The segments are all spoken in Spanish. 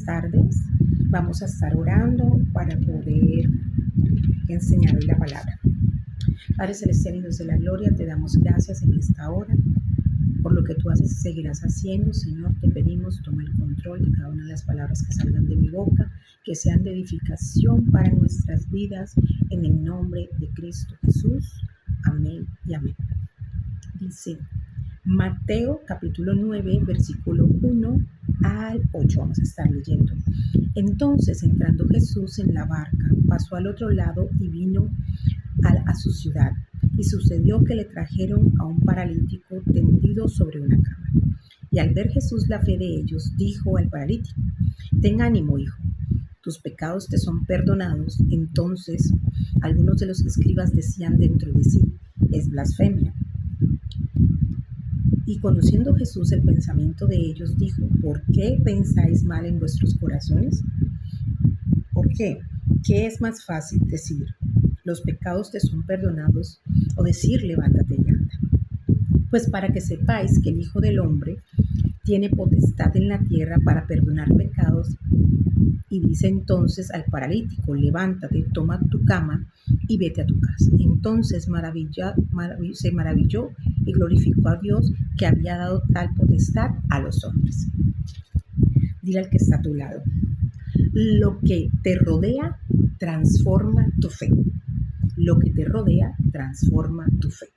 tardes. Vamos a estar orando para poder enseñar hoy la palabra. Padre Celestial y Dios de la Gloria, te damos gracias en esta hora por lo que tú haces y seguirás haciendo. Señor, te pedimos, toma el control de cada una de las palabras que salgan de mi boca, que sean de edificación para nuestras vidas, en el nombre de Cristo Jesús. Amén y amén. Dice Mateo capítulo 9, versículo 1 al 8. Vamos a estar leyendo. Entonces, entrando Jesús en la barca, pasó al otro lado y vino a su ciudad. Y sucedió que le trajeron a un paralítico tendido sobre una cama. Y al ver Jesús la fe de ellos, dijo al paralítico: ten ánimo, hijo, tus pecados te son perdonados. Entonces algunos de los escribas decían dentro de sí: es blasfemia. Y conociendo Jesús el pensamiento de ellos, dijo: ¿por qué pensáis mal en vuestros corazones? ¿Por qué? ¿Qué es más fácil decir: los pecados te son perdonados, o decir: levántate y anda? Pues para que sepáis que el Hijo del Hombre tiene potestad en la tierra para perdonar pecados. Y dice entonces al paralítico: levántate, toma tu cama y vete a tu casa. Entonces se maravilló y glorificó a Dios, que había dado tal potestad a los hombres. Dile al que está a tu lado: lo que te rodea transforma tu fe. Lo que te rodea transforma tu fe.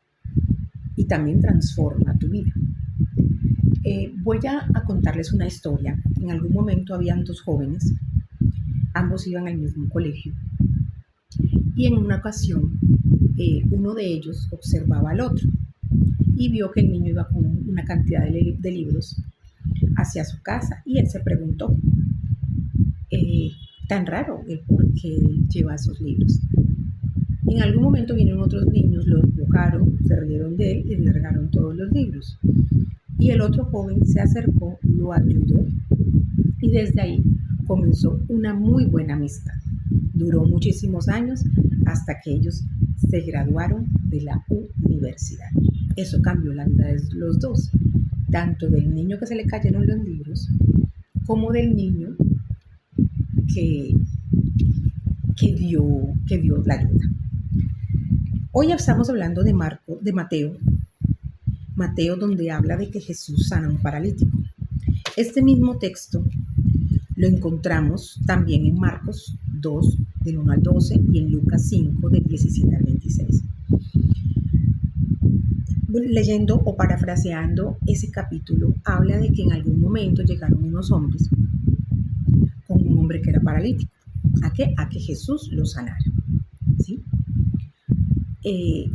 Y también transforma tu vida. Voy a contarles una historia. En algún momento habían dos jóvenes. Ambos iban al mismo colegio. Y en una ocasión, uno de ellos observaba al otro y vio que el niño iba con una cantidad de libros hacia su casa. Y él se preguntó: tan raro el por qué lleva esos libros. En algún momento vinieron otros niños, lo empujaron, se rieron de él y le regaron todos los libros. Y el otro joven se acercó, lo ayudó y desde ahí comenzó una muy buena amistad. Duró muchísimos años hasta que ellos se graduaron de la universidad. Eso cambió la vida de los dos, tanto del niño que se le cayeron los libros como del niño que dio la ayuda. Hoy estamos hablando de Mateo, donde habla de que Jesús sana a un paralítico. Este mismo texto lo encontramos también en Marcos 2, del 1 al 12, y en Lucas 5, del 17 al 26. Leyendo o parafraseando ese capítulo, habla de que en algún momento llegaron unos hombres con un hombre que era paralítico. ¿A qué? A que Jesús lo sanara. ¿Sí?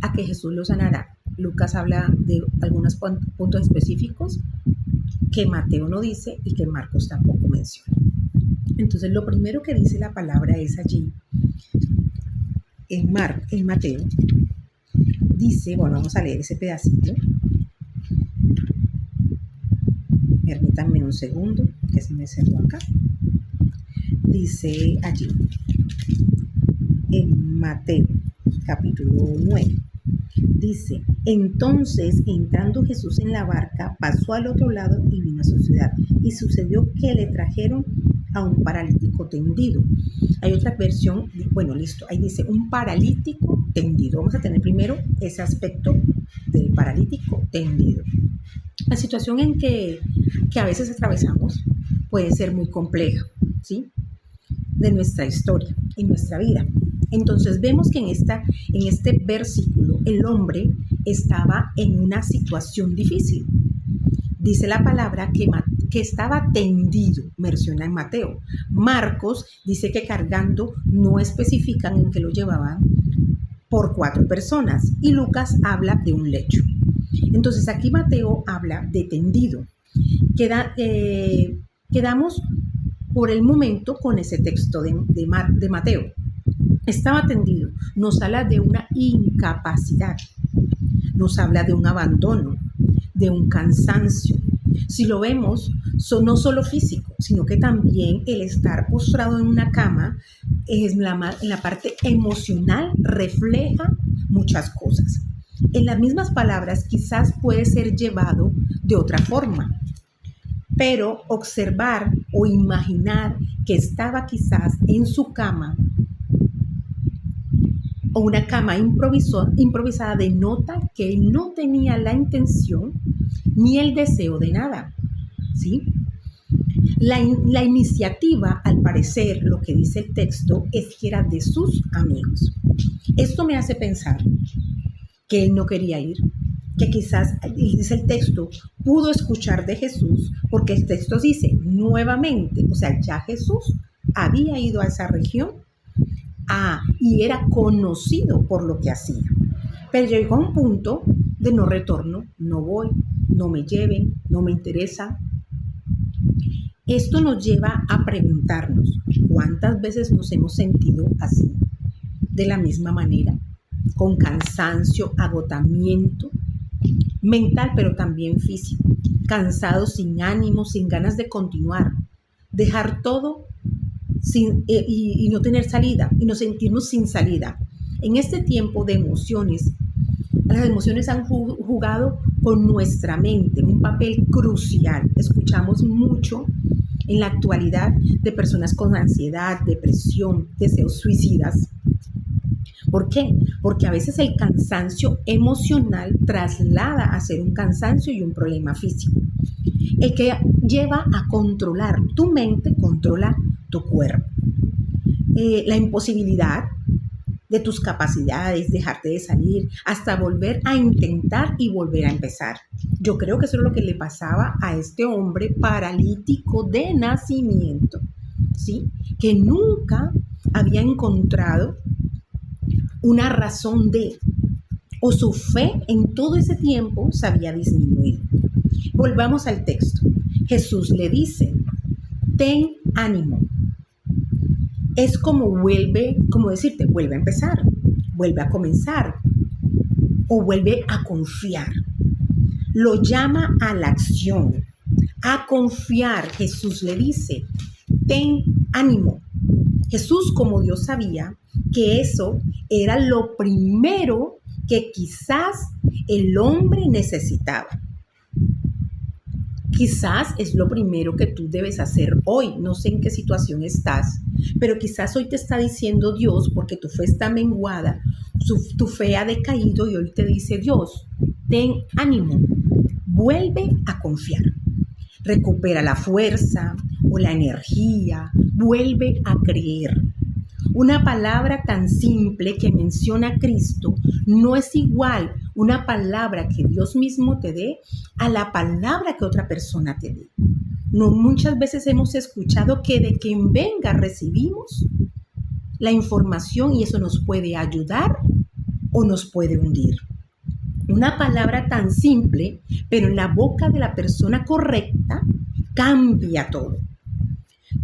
A que Jesús lo sanara. Lucas habla de algunos puntos específicos que Mateo no dice y que Marcos tampoco menciona. Entonces, lo primero que dice la palabra es allí, en Mateo, dice, bueno, vamos a leer ese pedacito. Permítanme un segundo, que se me cerró acá. Dice allí, en Mateo, capítulo 9, dice: entonces, entrando Jesús en la barca, pasó al otro lado y vino a su ciudad. Y sucedió que le trajeron a un paralítico tendido. Hay otra versión, bueno, listo, ahí dice un paralítico tendido. Vamos a tener primero ese aspecto del paralítico tendido. La situación en que a veces atravesamos puede ser muy compleja, ¿sí? De nuestra historia, en nuestra vida. Entonces vemos que en este versículo el hombre estaba en una situación difícil. Dice la palabra que estaba tendido, menciona en Mateo. Marcos dice que cargando, no especifican en qué lo llevaban, por 4 personas. Y Lucas habla de un lecho. Entonces aquí Mateo habla de tendido. Quedamos por el momento con ese texto de Mateo. Estaba tendido. Nos habla de una incapacidad. Nos habla de un abandono, de un cansancio. Si lo vemos, no solo físico, sino que también el estar postrado en una cama, en la parte emocional, refleja muchas cosas. En las mismas palabras, quizás puede ser llevado de otra forma. pero observar o imaginar que estaba quizás en su cama o una cama improvisada denota que él no tenía la intención ni el deseo de nada, ¿sí? La iniciativa, al parecer, lo que dice el texto, es que era de sus amigos. Esto me hace pensar que él no quería ir, que quizás, dice el texto, pudo escuchar de Jesús, porque el texto dice nuevamente, o sea, ya Jesús había ido a esa región y era conocido por lo que hacía. Pero llegó a un punto de no retorno, no voy, no me lleven, no me interesa. Esto nos lleva a preguntarnos, ¿cuántas veces nos hemos sentido así? De la misma manera, con cansancio, agotamiento mental, pero también físico, cansados, sin ánimo, sin ganas de continuar, dejar todo y no tener salida, y no sentirnos sin salida. En este tiempo de emociones, las emociones han jugado con nuestra mente un papel crucial. Escuchamos mucho en la actualidad de personas con ansiedad, depresión, deseos suicidas. ¿Por qué? Porque a veces el cansancio emocional traslada a ser un cansancio y un problema físico. El que lleva a controlar tu mente, controla tu cuerpo. La imposibilidad de tus capacidades, dejarte de salir, hasta volver a intentar y volver a empezar. Yo creo que eso es lo que le pasaba a este hombre paralítico de nacimiento, ¿sí? Que nunca había encontrado una razón o su fe en todo ese tiempo se había disminuido. Volvamos al texto. Jesús le dice, ten ánimo. Es como decirte, vuelve a empezar, vuelve a comenzar o vuelve a confiar. Lo llama a la acción, a confiar. Jesús le dice, ten ánimo. Jesús, como Dios, sabía que eso era lo primero que quizás el hombre necesitaba. Quizás es lo primero que tú debes hacer hoy. No sé en qué situación estás, pero quizás hoy te está diciendo Dios, porque tu fe está menguada, tu fe ha decaído y hoy te dice Dios, ten ánimo, vuelve a confiar. Recupera la fuerza o la energía, vuelve a creer. Una palabra tan simple que menciona a Cristo no es igual una palabra que Dios mismo te dé a la palabra que otra persona te dé. No, muchas veces hemos escuchado que de quien venga recibimos la información y eso nos puede ayudar o nos puede hundir. Una palabra tan simple, pero en la boca de la persona correcta, cambia todo.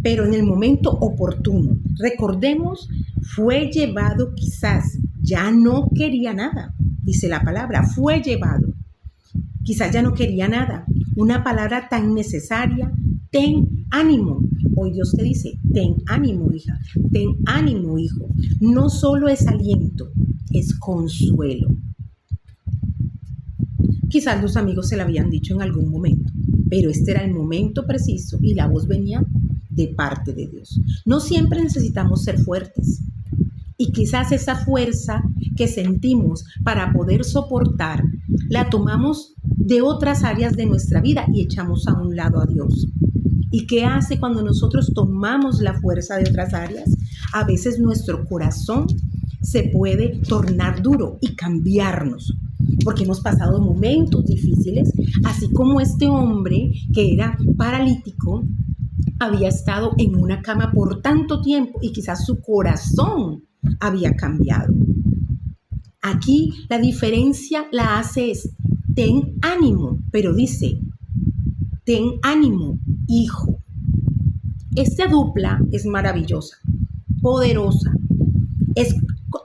Pero en el momento oportuno, recordemos, fue llevado quizás, ya no quería nada, dice la palabra, fue llevado, quizás ya no quería nada, una palabra tan necesaria, ten ánimo. Hoy Dios te dice, ten ánimo, hija, ten ánimo, hijo. No solo es aliento, es consuelo. Quizás los amigos se lo habían dicho en algún momento, pero este era el momento preciso y la voz venía de parte de Dios. No siempre necesitamos ser fuertes y quizás esa fuerza que sentimos para poder soportar la tomamos de otras áreas de nuestra vida y echamos a un lado a Dios. ¿Y qué hace cuando nosotros tomamos la fuerza de otras áreas? A veces nuestro corazón se puede tornar duro y cambiarnos, porque hemos pasado momentos difíciles, así como este hombre que era paralítico había estado en una cama por tanto tiempo y quizás su corazón había cambiado. Aquí la diferencia la hace es, ten ánimo, pero dice, ten ánimo, hijo. Esta dupla es maravillosa, poderosa. Es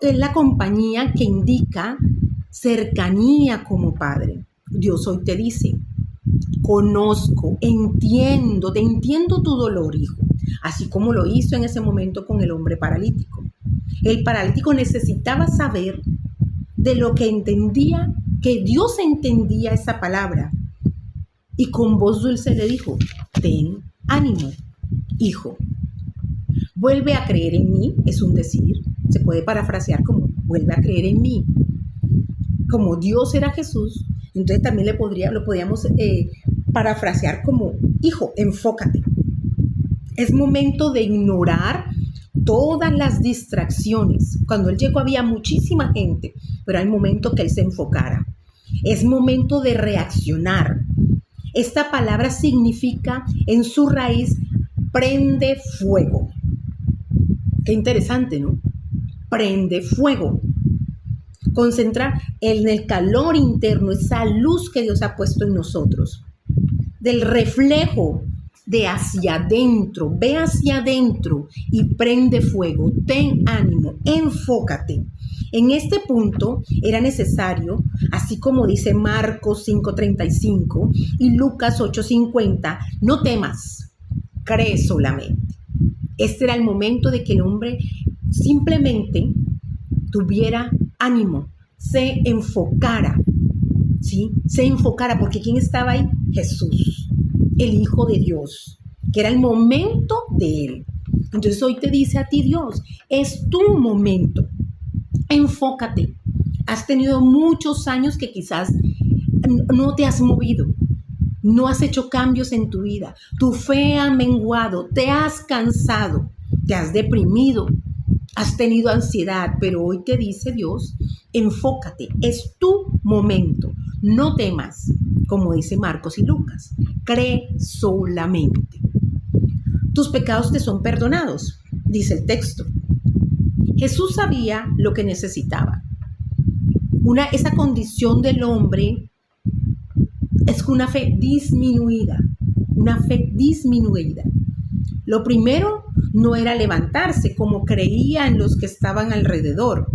la compañía que indica cercanía como padre. Dios hoy te dice, conozco, te entiendo tu dolor, hijo, así como lo hizo en ese momento con el hombre paralítico. El paralítico necesitaba saber de lo que entendía, que Dios entendía esa palabra. Y con voz dulce le dijo, ten ánimo, hijo. Vuelve a creer en mí, es un decir, se puede parafrasear como vuelve a creer en mí. Como Dios era Jesús, entonces también lo podríamos parafrasear como hijo, enfócate. Es momento de ignorar todas las distracciones. Cuando él llegó había muchísima gente, pero hay momento que él se enfocara. Es momento de reaccionar. Esta palabra significa en su raíz prende fuego. Qué interesante, ¿no? Prende fuego. Concentrar en el calor interno, esa luz que Dios ha puesto en nosotros, del reflejo de hacia adentro. Ve hacia adentro y prende fuego. Ten ánimo, enfócate. En este punto era necesario, así como dice Marcos 5:35 y Lucas 8:50, no temas, cree solamente. Este era el momento de que el hombre simplemente tuviera ánimo, se enfocara, ¿sí? Se enfocara, porque ¿quién estaba ahí? Jesús, el Hijo de Dios, que era el momento de él. Entonces hoy te dice a ti Dios, es tu momento, enfócate. Has tenido muchos años que quizás no te has movido, no has hecho cambios en tu vida, tu fe ha menguado, te has cansado, te has deprimido, has tenido ansiedad, pero hoy te dice Dios, enfócate, es tu momento, no temas, como dice Marcos y Lucas, cree solamente. Tus pecados te son perdonados, dice el texto. Jesús sabía lo que necesitaba. Esa condición del hombre es una fe disminuida, Lo primero no era levantarse como creían los que estaban alrededor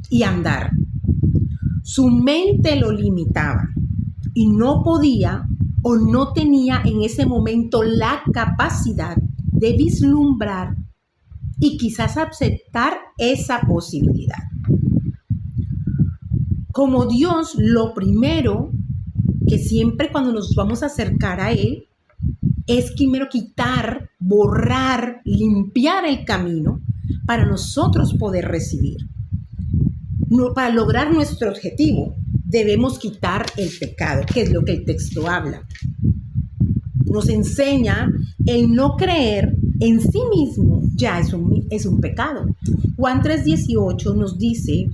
y andar. Su mente lo limitaba y no podía o no tenía en ese momento la capacidad de vislumbrar y quizás aceptar esa posibilidad. Como Dios, lo primero que siempre cuando nos vamos a acercar a Él es primero quitar, borrar, limpiar el camino para nosotros poder recibir. Para lograr nuestro objetivo debemos quitar el pecado, que es lo que el texto habla. Nos enseña el no creer en sí mismo ya es un pecado. Juan 3:18 nos dice,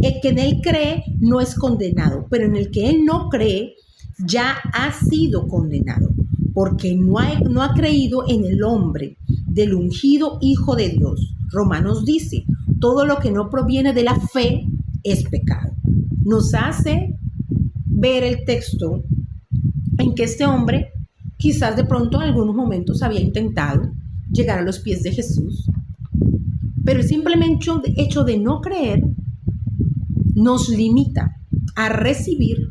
el que en él cree no es condenado, pero en el que él no cree ya ha sido condenado, porque no ha creído en el hombre del ungido Hijo de Dios. Romanos dice, todo lo que no proviene de la fe es pecado. Nos hace ver el texto en que este hombre quizás de pronto en algunos momentos había intentado llegar a los pies de Jesús, pero el simplemente hecho de no creer nos limita a recibir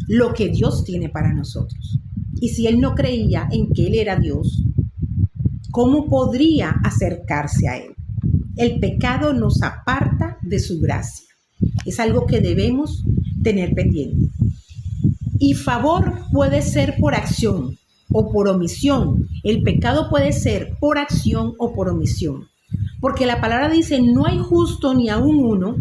lo que Dios tiene para nosotros. Y si él no creía en que él era Dios, ¿cómo podría acercarse a él? El pecado nos aparta de su gracia. Es algo que debemos tener pendiente. Y favor puede ser por acción o por omisión. El pecado puede ser por acción o por omisión. Porque la palabra dice, no hay justo ni aun uno,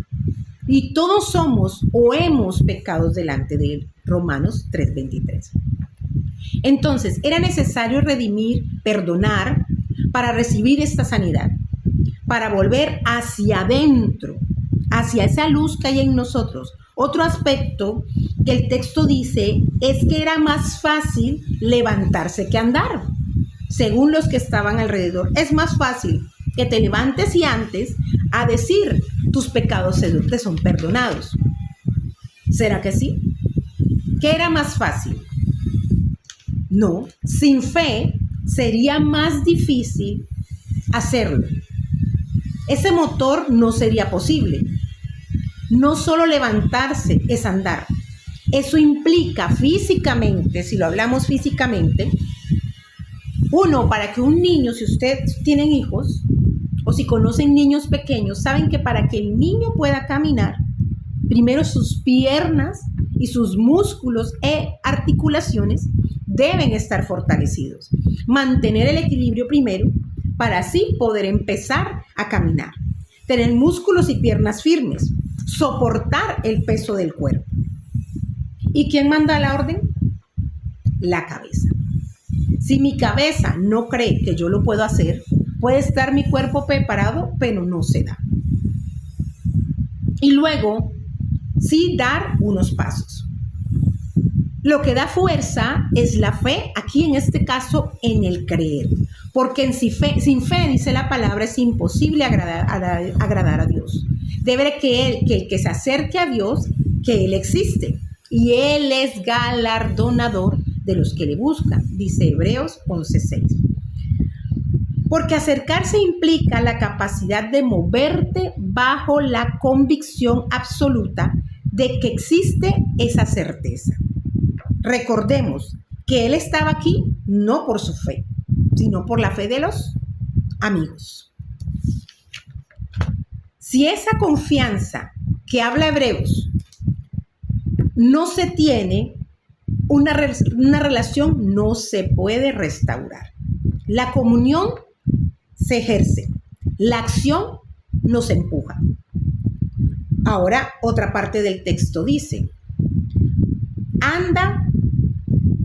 y todos somos o hemos pecado delante de él. Romanos 3:23. Entonces, era necesario redimir, perdonar, para recibir esta sanidad, para volver hacia adentro, hacia esa luz que hay en nosotros. Otro aspecto que el texto dice es que era más fácil levantarse que andar. Según los que estaban alrededor, es más fácil que te levantes y antes a decir tus pecados te son perdonados. ¿Será que sí? ¿Qué era más fácil? No, sin fe sería más difícil hacerlo. Ese motor no sería posible. No solo levantarse es andar. Eso implica físicamente, si lo hablamos físicamente, uno, para que un niño, si ustedes tienen hijos o si conocen niños pequeños, saben que para que el niño pueda caminar, primero sus piernas y sus músculos e articulaciones deben estar fortalecidos. Mantener el equilibrio primero para así poder empezar a caminar. Tener músculos y piernas firmes. Soportar el peso del cuerpo. ¿Y quién manda la orden? La cabeza. Si mi cabeza no cree que yo lo puedo hacer, puede estar mi cuerpo preparado, pero no se da. Y luego, sí dar unos pasos. Lo que da fuerza es la fe, aquí en este caso en el creer, porque sin fe, dice la palabra, es imposible agradar a Dios. Debe que el que se acerque a Dios, que Él existe, y Él es galardonador de los que le buscan, dice Hebreos 11:6. Porque acercarse implica la capacidad de moverte bajo la convicción absoluta de que existe esa certeza. Recordemos que él estaba aquí no por su fe, sino por la fe de los amigos. Si esa confianza que habla Hebreos no se tiene, una relación no se puede restaurar. La comunión se ejerce, la acción nos empuja. Ahora, otra parte del texto dice: anda,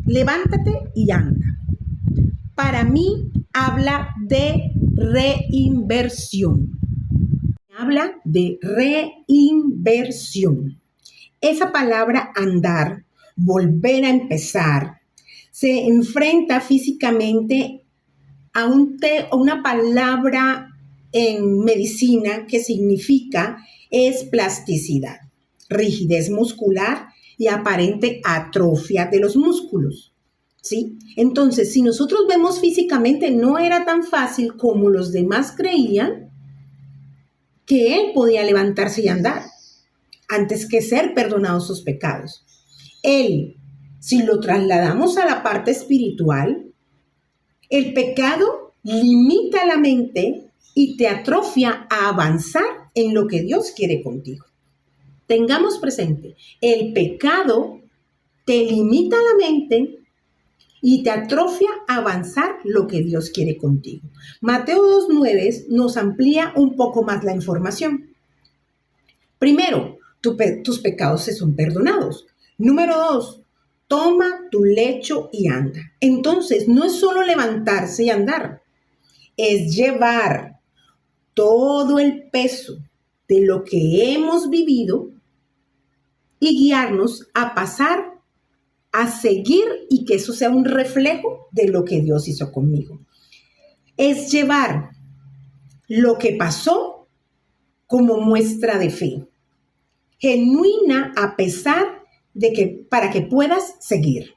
levántate y anda. Para mí habla de reinversión. Habla de reinversión. Esa palabra andar, volver a empezar, se enfrenta físicamente a una palabra en medicina que significa es plasticidad, rigidez muscular y aparente atrofia de los músculos, ¿sí? Entonces, si nosotros vemos físicamente, no era tan fácil como los demás creían que él podía levantarse y andar antes que ser perdonados sus pecados. Él, si lo trasladamos a la parte espiritual, el pecado limita la mente y te atrofia a avanzar en lo que Dios quiere contigo. Tengamos presente, el pecado te limita la mente y te atrofia a avanzar lo que Dios quiere contigo. Mateo 2:9 nos amplía un poco más la información. Primero, tus pecados se son perdonados. Número 2, toma tu lecho y anda. Entonces, no es solo levantarse y andar, es llevar todo el peso de lo que hemos vivido y guiarnos a pasar, a seguir y que eso sea un reflejo de lo que Dios hizo conmigo. Es llevar lo que pasó como muestra de fe, genuina a pesar de que para que puedas seguir.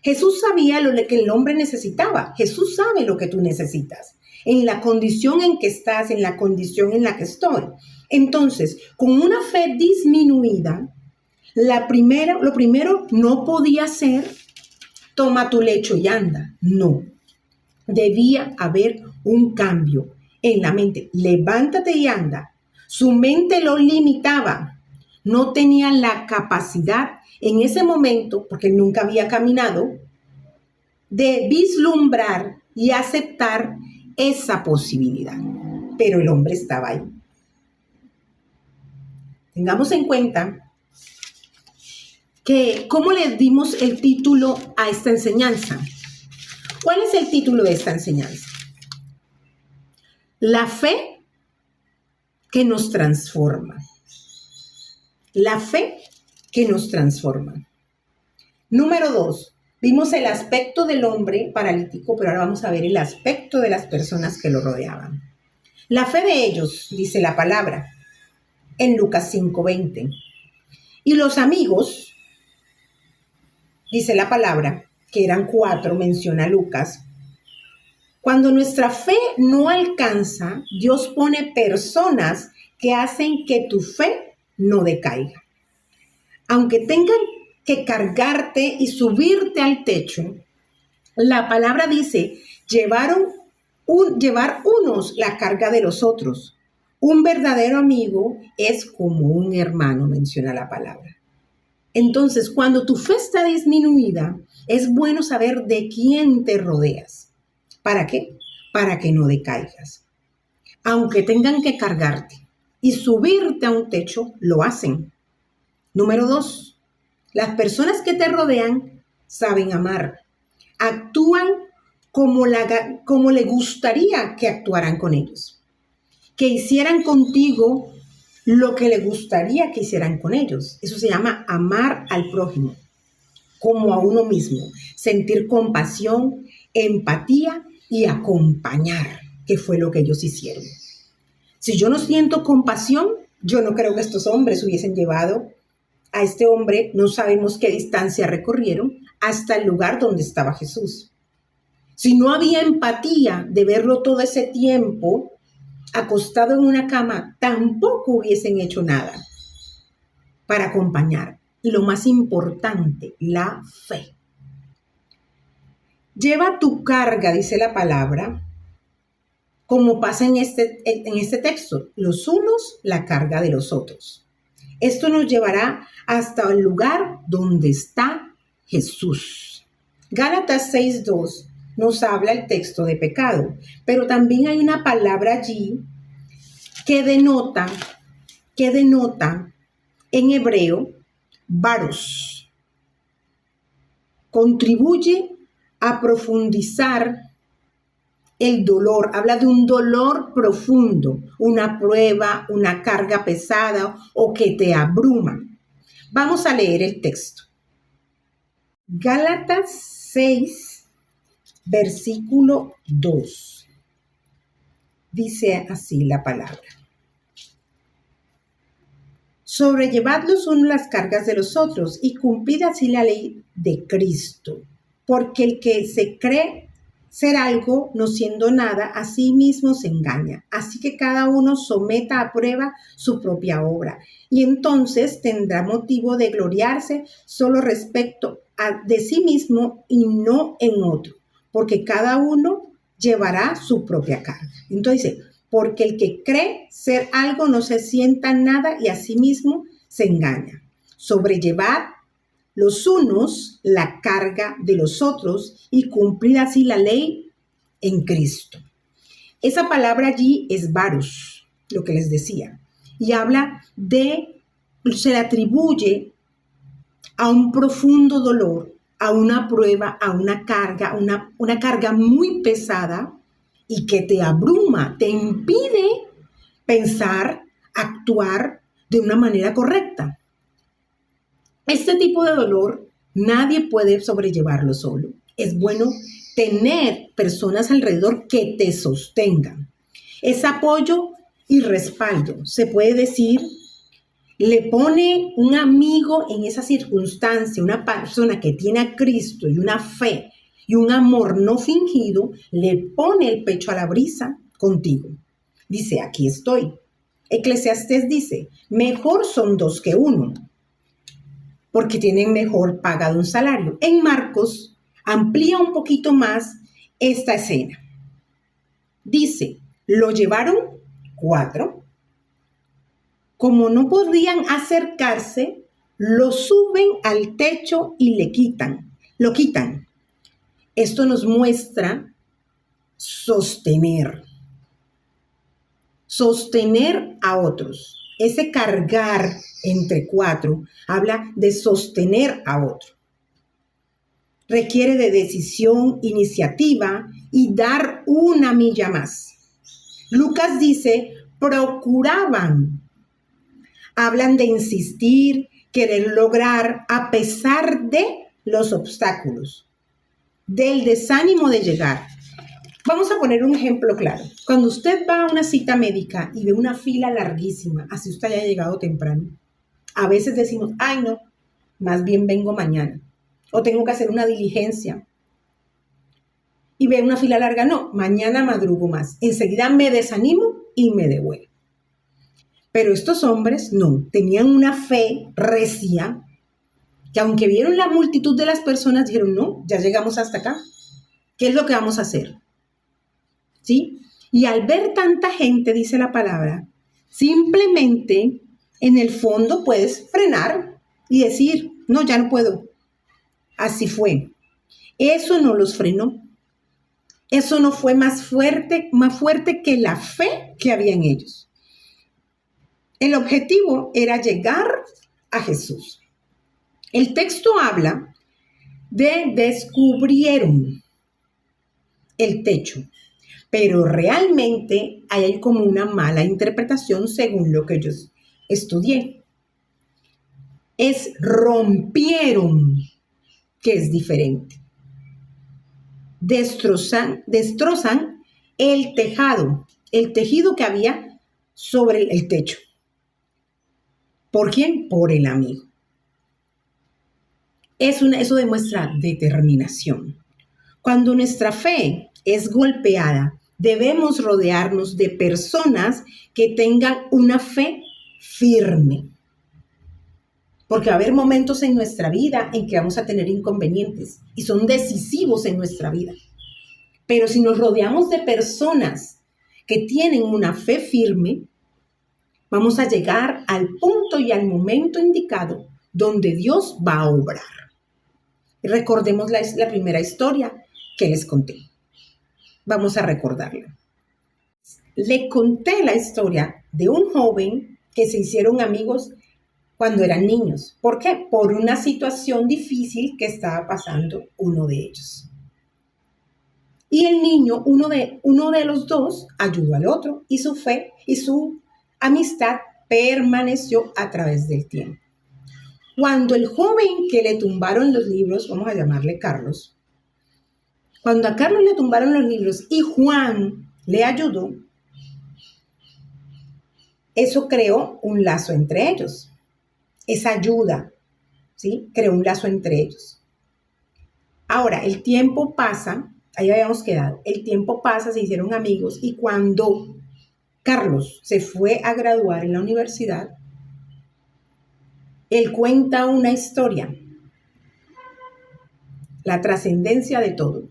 Jesús sabía lo que el hombre necesitaba. Jesús sabe lo que tú necesitas, en la condición en que estás, en la condición en la que estoy. Entonces, con una fe disminuida, lo primero no podía ser toma tu lecho y anda. No, debía haber un cambio en la mente. Levántate y anda. Su mente lo limitaba. No tenía la capacidad en ese momento, porque nunca había caminado, de vislumbrar y aceptar esa posibilidad. Pero el hombre estaba ahí. Tengamos en cuenta que cómo le dimos el título a esta enseñanza. ¿Cuál es el título de esta enseñanza? La fe que nos transforma. La fe que nos transforma. Número 2, vimos el aspecto del hombre paralítico, pero ahora vamos a ver el aspecto de las personas que lo rodeaban. La fe de ellos, dice la palabra, en Lucas 5:20. Y los amigos, dice la palabra, que eran 4, menciona Lucas. Cuando nuestra fe no alcanza, Dios pone personas que hacen que tu fe no decaiga. Aunque tengan que cargarte y subirte al techo, la palabra dice, llevar unos la carga de los otros. Un verdadero amigo es como un hermano, menciona la palabra. Entonces, cuando tu fe está disminuida, es bueno saber de quién te rodeas. ¿Para qué? Para que no decaigas. Aunque tengan que cargarte y subirte a un techo, lo hacen. Número 2, las personas que te rodean saben amar. Actúan como le gustaría que actuaran con ellos. Que hicieran contigo lo que le gustaría que hicieran con ellos. Eso se llama amar al prójimo, como a uno mismo. Sentir compasión, empatía y acompañar, que fue lo que ellos hicieron. Si yo no siento compasión, yo no creo que estos hombres hubiesen llevado a este hombre, no sabemos qué distancia recorrieron, hasta el lugar donde estaba Jesús. Si no había empatía de verlo todo ese tiempo acostado en una cama, tampoco hubiesen hecho nada para acompañar. Y lo más importante, la fe. Lleva tu carga, dice la palabra, como pasa en este texto, los unos la carga de los otros. Esto nos llevará hasta el lugar donde está Jesús. Gálatas 6:2 nos habla el texto de pecado, pero también hay una palabra allí que denota en hebreo baros. Contribuye a profundizar el dolor, habla de un dolor profundo, una prueba, una carga pesada o que te abruma. Vamos a leer el texto. Gálatas 6, versículo 2. Dice así la palabra. Sobrellevad los unos las cargas de los otros y cumplid así la ley de Cristo. Porque el que se cree ser algo no siendo nada, a sí mismo se engaña. Así que cada uno someta a prueba su propia obra. Y entonces tendrá motivo de gloriarse solo respecto de sí mismo y no en otro. Porque cada uno llevará su propia carga. Entonces, porque el que cree ser algo no se sienta nada y a sí mismo se engaña. Sobrellevad los unos la carga de los otros y cumplir así la ley en Cristo. Esa palabra allí es baros, lo que les decía, y habla se le atribuye a un profundo dolor, a una prueba, a una carga muy pesada y que te abruma, te impide pensar, actuar de una manera correcta. Este tipo de dolor nadie puede sobrellevarlo solo. Es bueno tener personas alrededor que te sostengan. Es apoyo y respaldo. Se puede decir, le pone un amigo en esa circunstancia, una persona que tiene a Cristo y una fe y un amor no fingido, le pone el pecho a la brisa contigo. Dice, aquí estoy. Eclesiastés dice, mejor son dos que uno, porque tienen mejor paga de un salario. En Marcos amplía un poquito más esta escena. Dice, lo llevaron 4. Como no podían acercarse, lo suben al techo y lo quitan. Esto nos muestra sostener a otros. Ese cargar entre 4 habla de sostener a otro. Requiere de decisión, iniciativa y dar una milla más. Lucas dice, procuraban. Hablan de insistir, querer lograr a pesar de los obstáculos, del desánimo de llegar. Vamos a poner un ejemplo claro. Cuando usted va a una cita médica y ve una fila larguísima, así usted haya llegado temprano, a veces decimos, ay no, más bien vengo mañana, o tengo que hacer una diligencia. Y ve una fila larga, no, mañana madrugo más. Enseguida me desanimo y me devuelvo. Pero estos hombres no, tenían una fe recia, que aunque vieron la multitud de las personas, dijeron, no, ya llegamos hasta acá. ¿Qué es lo que vamos a hacer? ¿Sí? Y al ver tanta gente, dice la palabra, simplemente en el fondo puedes frenar y decir, no, ya no puedo. Así fue. Eso no los frenó. Eso no fue más fuerte que la fe que había en ellos. El objetivo era llegar a Jesús. El texto habla de descubrieron el techo, pero realmente hay como una mala interpretación según lo que yo estudié. Es rompieron, que es diferente. Destrozan el tejado, el tejido que había sobre el techo. ¿Por quién? Por el amigo. Eso demuestra determinación. Cuando nuestra fe es golpeada, debemos rodearnos de personas que tengan una fe firme. Porque va a haber momentos en nuestra vida en que vamos a tener inconvenientes y son decisivos en nuestra vida. Pero si nos rodeamos de personas que tienen una fe firme, vamos a llegar al punto y al momento indicado donde Dios va a obrar. Recordemos la primera historia que les conté. Vamos a recordarla. Le conté la historia de un joven que se hicieron amigos cuando eran niños. ¿Por qué? Por una situación difícil que estaba pasando uno de ellos. Y el niño, uno de los dos, ayudó al otro y su fe y su amistad permaneció a través del tiempo. Cuando el joven que le tumbaron los libros, vamos a llamarle Carlos, cuando a Carlos le tumbaron los libros y Juan le ayudó, eso creó un lazo entre ellos. Esa ayuda, ¿sí? Creó un lazo entre ellos. Ahora, el tiempo pasa, ahí habíamos quedado, el tiempo pasa, se hicieron amigos y cuando Carlos se fue a graduar en la universidad, él cuenta una historia, la trascendencia de todo.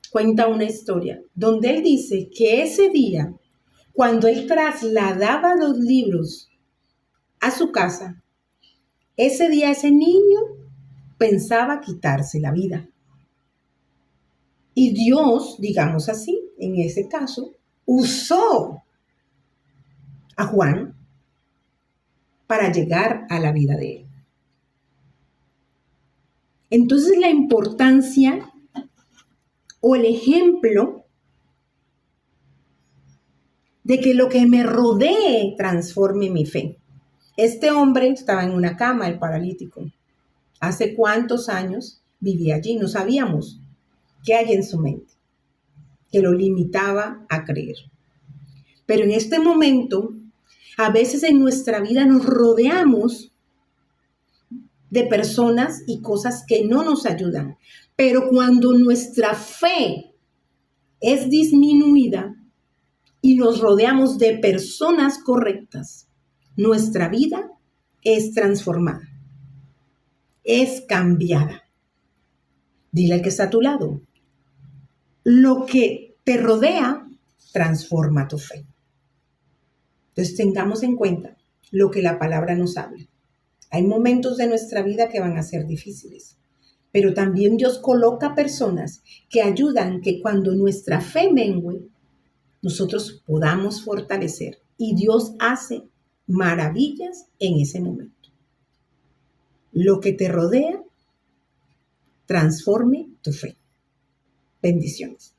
Cuenta una historia donde él dice que ese día, cuando él trasladaba los libros a su casa, ese día ese niño pensaba quitarse la vida. Y Dios, digamos así, en ese caso, usó a Juan para llegar a la vida de él. Entonces la importancia o el ejemplo de que lo que me rodee transforme mi fe. Este hombre estaba en una cama, el paralítico. ¿Hace cuántos años vivía allí? No sabíamos qué hay en su mente que lo limitaba a creer. Pero en este momento, a veces en nuestra vida nos rodeamos de personas y cosas que no nos ayudan. Pero cuando nuestra fe es disminuida y nos rodeamos de personas correctas, nuestra vida es transformada, es cambiada. Dile al que está a tu lado, lo que te rodea transforma tu fe. Entonces tengamos en cuenta lo que la palabra nos habla. Hay momentos de nuestra vida que van a ser difíciles, pero también Dios coloca personas que ayudan que cuando nuestra fe mengue, nosotros podamos fortalecer y Dios hace maravillas en ese momento. Lo que te rodea transforme tu fe. Bendiciones.